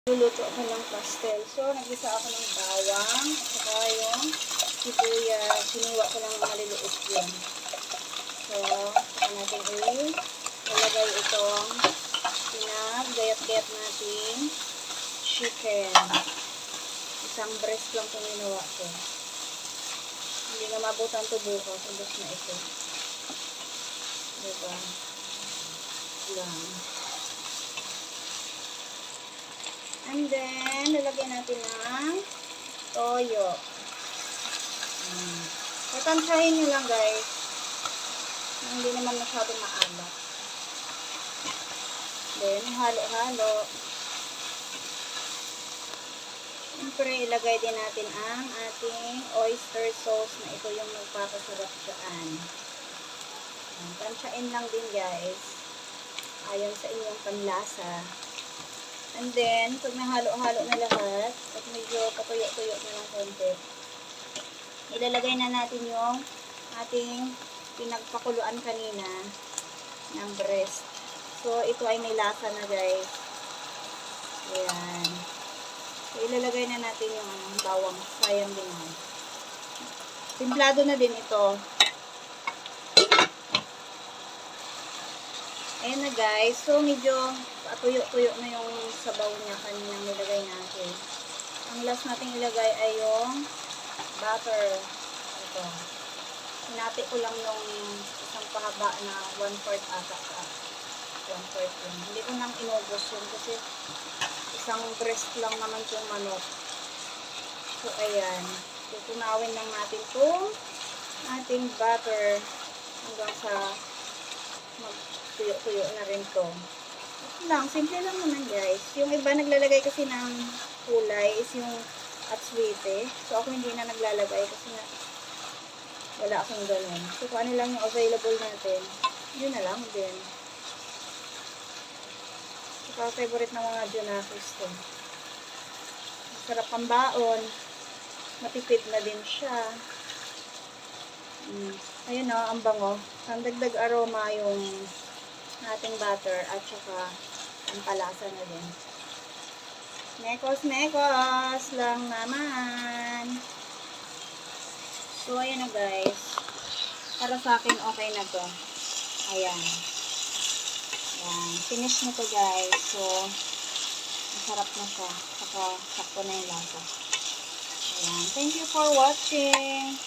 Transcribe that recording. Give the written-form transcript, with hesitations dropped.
Luluto ako ng pastel. So, nagisa ako ng bawang at saka yung sibuyas. Siniwa ko lang maliliit yun. So, saka natin ilagay itong pinag-gayat-gayat natin chicken. Isang breast lang kung ginawa ko. Hindi na mabutan ito bukas. Ubus na ito. Diba? Lang. And then, lalagyan natin ng toyo. Tatansyahin nyo lang, guys. Hindi naman masyadong maalat. Then, halo-halo. Siyempre, ilagay din natin ang ating oyster sauce na ito yung magpapasarap dyan. Tansyain lang din, guys. Ayon sa inyong panlasa. And then, pag nahalo-halo na lahat, at medyo patuyo-tuyo na ng konti, ilalagay na natin yung ating pinagpakuluan kanina ng breast. So, ito ay may lasa na, guys. Ayan. So, ilalagay na natin yung bawang. Sayang din yan. Timplado na din ito. Ayan na, guys. So, medyo tuyo-tuyo na yung sabaw niya kaninang nilagay natin. Ang last natin ilagay ay yung butter. Ito. Hinati ko lang yung isang pahaba na 1/4 ata. 1/4 yun. Hindi ko nang inubos yun kasi isang breast lang naman yung manok. So, ayan. Tutunawin lang natin itong ating butter hanggang sa magtuyo-tuyo na rin to. Lang, simple lang naman, guys. Yung iba naglalagay kasi ng kulay is yung atswete. So, ako hindi na naglalagay kasi nga wala akong ganun. So, kung ano lang yung available natin, yun na lang din. Saka, favorite ng mga Junakis to. Masarap ang baon. Matipid na din siya. Ayun o, ang bango. Ang dagdag aroma yung ating butter at saka ang palasa na din. Mekos lang naman. So, ayan na, guys. Para sa akin, okay na to. Ayan. Ayan. Finish na to, guys. So, masarap na siya. Saka, sakto na yung lasa. Ayan. Thank you for watching.